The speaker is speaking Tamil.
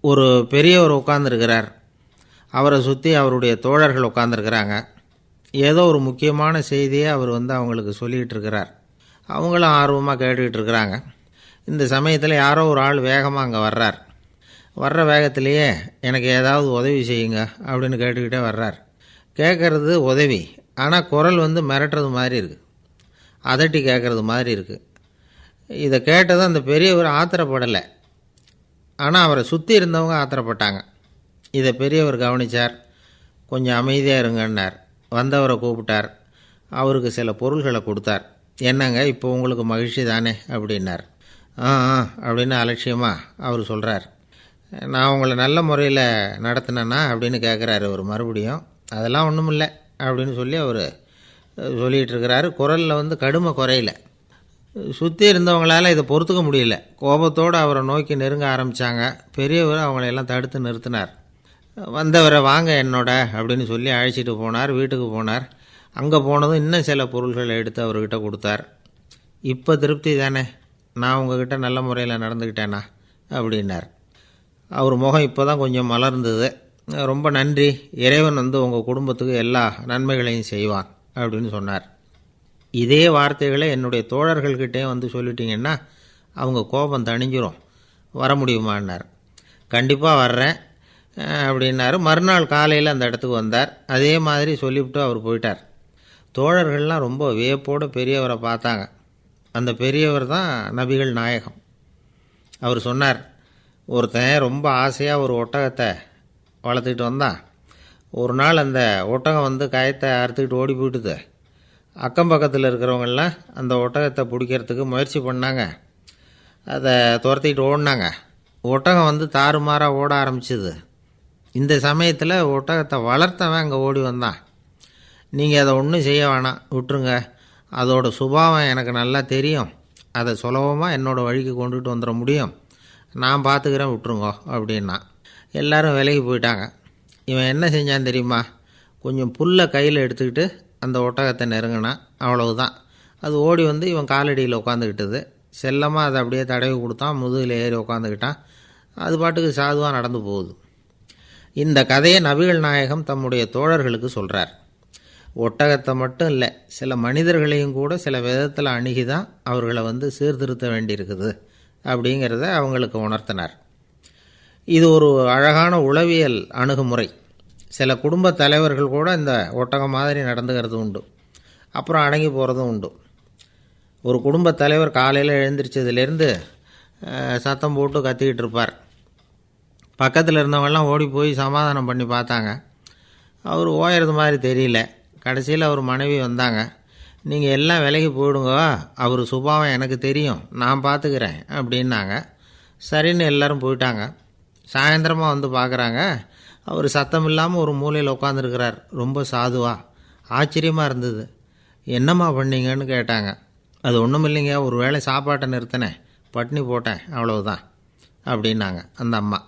ஒரு பெரியவர் உட்கார்ந்துருக்கிறார். அவரை சுற்றி அவருடைய தோழர்கள் உட்காந்துருக்கிறாங்க. ஏதோ ஒரு முக்கியமான செய்தியை அவர் அவங்களுக்கு சொல்லிகிட்டு இருக்கிறார். அவங்களும் ஆர்வமாக கேட்டுக்கிட்டு இருக்கிறாங்க. இந்த சமயத்தில் யாரோ ஒரு ஆள் வேகமாக அங்கே வர்றார். வர்ற வேகத்திலேயே எனக்கு ஏதாவது உதவி செய்யுங்க அப்படின்னு கேட்டுக்கிட்டே வர்றார். கேட்குறது உதவி, ஆனால் குரல் மிரட்டுறது மாதிரி இருக்குது, அதட்டி கேட்குறது மாதிரி இருக்குது. இதை கேட்டதும் அந்த பெரியவர் ஆத்திரப்படலை, ஆனால் அவரை சுற்றி இருந்தவங்க ஆத்திரப்பட்டாங்க. இதை பெரியவர் கவனித்தார். கொஞ்சம் அமைதியாக இருங்கன்னார். வந்தவரை கூப்பிட்டார். அவருக்கு சில பொருள்களை கொடுத்தார். என்னங்க இப்போ உங்களுக்கு மகிழ்ச்சி தானே அப்படின்னார். ஆ அப்படின்னு அலட்சியமாக அவர் சொல்கிறார். நான் உங்களை நல்ல முறையில் நடத்தினேன்னா அப்படின்னு கேட்குறாரு அவர் மறுபடியும். அதெல்லாம் ஒன்றும் இல்லை அப்படின்னு சொல்லி அவர் சொல்லிகிட்டு இருக்கிறாரு. குரலில் கடுமை குறையில. சுற்றி இருந்தவங்களால் இதை பொறுத்துக்க முடியல. கோபத்தோடு அவரை நோக்கி நெருங்க ஆரம்பித்தாங்க. பெரியவர் அவங்களையெல்லாம் தடுத்து நிறுத்தினார். வந்தவரை வாங்க என்னோட அப்படின்னு சொல்லி அழைச்சிட்டு போனார். வீட்டுக்கு போனார். அங்கே போனதும் இன்னும் சில பொருள்களை எடுத்து அவர்கிட்ட கொடுத்தார். இப்போ திருப்தி தானே, நான் உங்ககிட்ட நல்ல முறையில் நடந்துக்கிட்டேனா அப்படின்னார். அவர் முகம் இப்போ தான் கொஞ்சம் மலர்ந்தது. ரொம்ப நன்றி, இறைவன் உங்கள் குடும்பத்துக்கு எல்லா நன்மைகளையும் செய்வான் அப்படின்னு சொன்னார். இதே வார்த்தைகளை என்னுடைய தோழர்கள்கிட்டே சொல்லிட்டீங்கன்னா அவங்க கோபம் தணிஞ்சிரும், வர முடியுமான்னார். கண்டிப்பாக வர்றேன் அப்படின்னாரு. மறுநாள் காலையில் அந்த இடத்துக்கு வந்தார். அதே மாதிரி சொல்லிவிட்டு அவர் போயிட்டார். தோழர்கள்லாம் ரொம்ப வியப்போடு பெரியவரை பார்த்தாங்க. அந்த பெரியவர் தான் நபிகள் நாயகம். அவர் சொன்னார், ஒருத்தன் ரொம்ப ஆசையாக ஒரு ஒட்டகத்தை வளர்த்துக்கிட்டு வந்தான். ஒரு நாள் அந்த ஒட்டகம் கயத்தை அறுத்துக்கிட்டு ஓடி போயிட்டுது. அக்கம் பக்கத்தில் இருக்கிறவங்கெல்லாம் அந்த ஒட்டகத்தை பிடிக்கிறதுக்கு முயற்சி பண்ணாங்க. அதை துரத்திக்கிட்டு ஓடினாங்க. ஒட்டகம் தாறுமாறாக ஓட ஆரம்பிச்சிது. இந்த சமயத்தில் ஒட்டகத்தை வளர்த்தவன் அங்கே ஓடி வந்தான். நீங்கள் அதை ஒன்றும் செய்ய வேணாம், விட்டுருங்க, அதோட சுபாவம் எனக்கு நல்லா தெரியும், அதை சுலபமாக என்னோடய வழிக்கு கொண்டுட்டு வந்துட முடியும், நான் பார்த்துக்கிறேன், விட்டுருங்கோ அப்படின்னா. எல்லோரும் விலகி போயிட்டாங்க. இவன் என்ன செஞ்சான் தெரியுமா? கொஞ்சம் புல்லை கையில் எடுத்துக்கிட்டு அந்த ஒட்டகத்தை நெருங்கினான். அவ்வளவுதான். அது ஓடி இவன் காலடியில் உட்காந்துக்கிட்டது. செல்லமாக அதை அப்படியே தடவி கொடுத்தான். முதுகில் ஏறி உட்காந்துக்கிட்டான். அது பாட்டுக்கு சாதுவாக நடந்து போகுது. இந்த கதையை நபிகள் நாயகம் தம்முடைய தோழர்களுக்கு சொல்கிறார். ஒட்டகத்தை மட்டும் இல்லை, சில மனிதர்களையும் கூட சில விதத்தில் அணுகி தான் அவர்களை சீர்திருத்த வேண்டியிருக்குது அப்படிங்கிறத அவங்களுக்கு உணர்த்தினார். இது ஒரு அழகான உளவியல் அணுகுமுறை. சில குடும்ப தலைவர்கள் கூட இந்த ஒட்டகம் மாதிரி நடந்துக்கிறது உண்டு, அப்புறம் அடங்கி போகிறதும் உண்டு. ஒரு குடும்பத் தலைவர் காலையில் எழுந்திரிச்சதுலேருந்து சத்தம் போட்டு கத்திக்கிட்டு இருப்பார். பக்கத்தில் இருந்தவங்கெல்லாம் ஓடி போய் சமாதானம் பண்ணி பார்த்தாங்க. அவர் ஓயறது மாதிரி தெரியல. கடைசியில் அவர் மனைவி வந்தாங்க. நீங்கள் எல்லாம் விலகி போயிடுங்க, அவர் சுபாவம் எனக்கு தெரியும், நான் பார்த்துக்கிறேன் அப்படின்னாங்க. சரின்னு எல்லோரும் போயிட்டாங்க. சாயந்தரமாக பார்க்குறாங்க, அவர் சத்தம் இல்லாமல் ஒரு மூலையில் உட்காந்துருக்கிறார். ரொம்ப சாதுவா. ஆச்சரியமாக இருந்தது. என்னம்மா பண்ணீங்கன்னு கேட்டாங்க. அது ஒன்றும் இல்லைங்க, ஒரு வேளை சாப்பாட்டை நிறுத்தினேன், பட்னி போட்டேன், அவ்வளவுதான் அப்படின்னாங்க அந்த அம்மா.